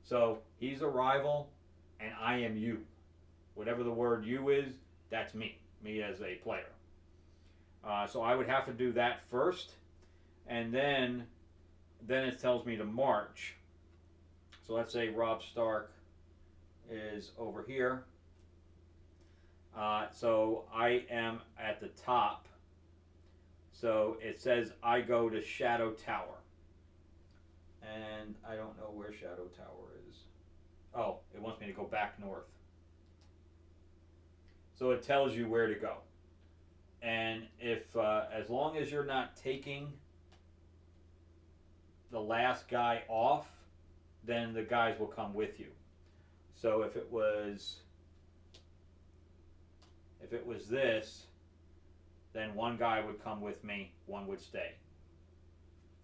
So he's a rival, and I am you. Whatever the word you is, that's me as a player. So I would have to do that first, and then it tells me to march. So let's say Robb Stark is over here. So I am at the top. So it says I go to Shadow Tower. And I don't know where Shadow Tower is. Oh, it wants me to go back north. So it tells you where to go. And if, as long as you're not taking the last guy off, then the guys will come with you. So if it was this, then one guy would come with me, one would stay.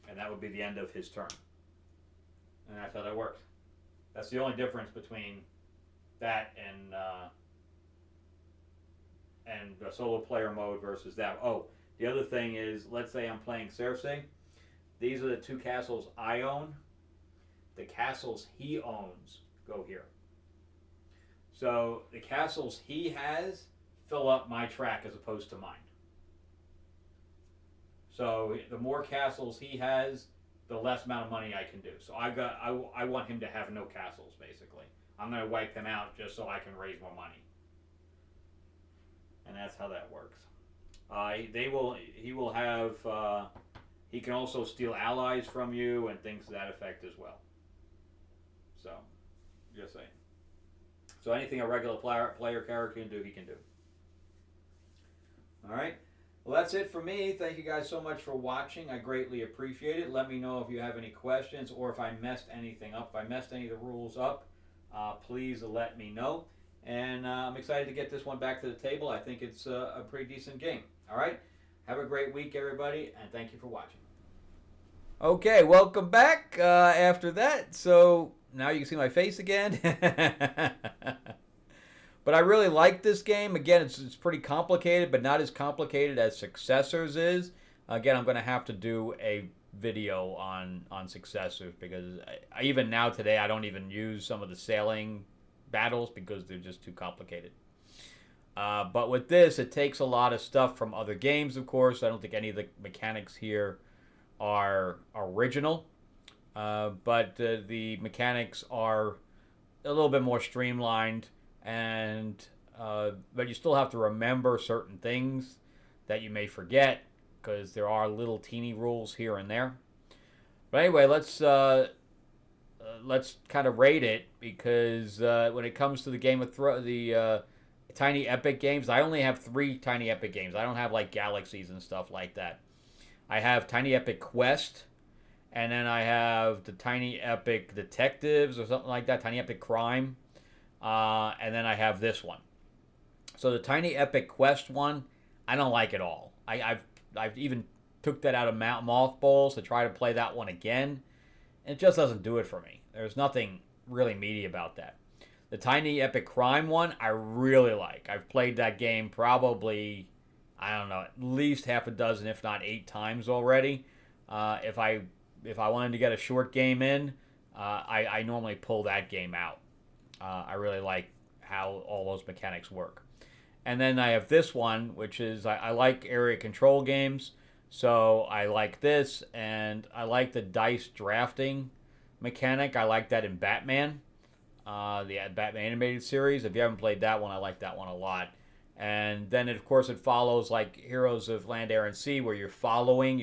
And that would be the end of his turn. And that's how that works. That's the only difference between that and the solo player mode versus that. Oh, the other thing is, let's say I'm playing Cersei. These are the 2 castles I own. The castles he owns go here. So the castles he has fill up my track as opposed to mine. So the more castles he has, the less amount of money I can do. So I want him to have no castles, basically. I'm going to wipe him out just so I can raise more money. And that's how that works. He will have, he can also steal allies from you and things to that effect as well. So, just saying. So anything a regular player character can do, he can do. Alright. Well, that's it for me. Thank you guys so much for watching. I greatly appreciate it. Let me know if you have any questions or if I messed anything up. If I messed any of the rules up, please let me know. And I'm excited to get this one back to the table. I think it's a pretty decent game. All right? Have a great week, everybody, and thank you for watching. Okay, welcome back after that. So now you can see my face again. But I really like this game. Again, it's pretty complicated, but not as complicated as Successors is. Again, I'm going to have to do a video on Successors because even now today I don't even use some of the sailing battles because they're just too complicated. But with this, it takes a lot of stuff from other games, of course. I don't think any of the mechanics here are original. But the mechanics are a little bit more streamlined. And but you still have to remember certain things that you may forget because there are little teeny rules here and there. But anyway, let's kind of rate it because when it comes to the Game of Thrones, the Tiny Epic games, I only have 3 Tiny Epic games. I don't have like Galaxies and stuff like that. I have Tiny Epic Quest, and then I have the Tiny Epic Detectives or something like that, Tiny Epic Crime. And then I have this one. So the Tiny Epic Quest one, I don't like at all. I've even took that out of mothballs to try to play that one again. And it just doesn't do it for me. There's nothing really meaty about that. The Tiny Epic Crime one, I really like. I've played that game probably, I don't know, at least half a dozen, if not 8 times already. If I wanted to get a short game in, I normally pull that game out. I really like how all those mechanics work. And then I have this one, which is, I like area control games, so I like this, and I like the dice drafting mechanic. I like that in Batman, the Batman animated series. If you haven't played that one, I like that one a lot. And then, of course, it follows like Heroes of Land, Air, and Sea, where you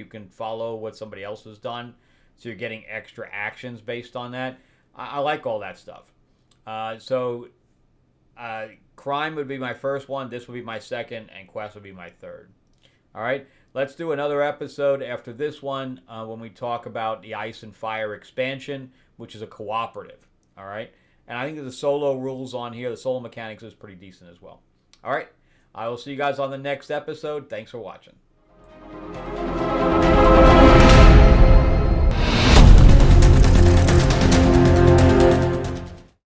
can follow what somebody else has done, so you're getting extra actions based on that. I like all that stuff. Crime would be my first one, this would be my second, and Quest would be my third. All right, let's do another episode after this one when we talk about the Ice and Fire expansion, which is a cooperative. All right, and I think that the solo rules on here, the solo mechanics is pretty decent as well. All right, I will see you guys on the next episode. Thanks for watching.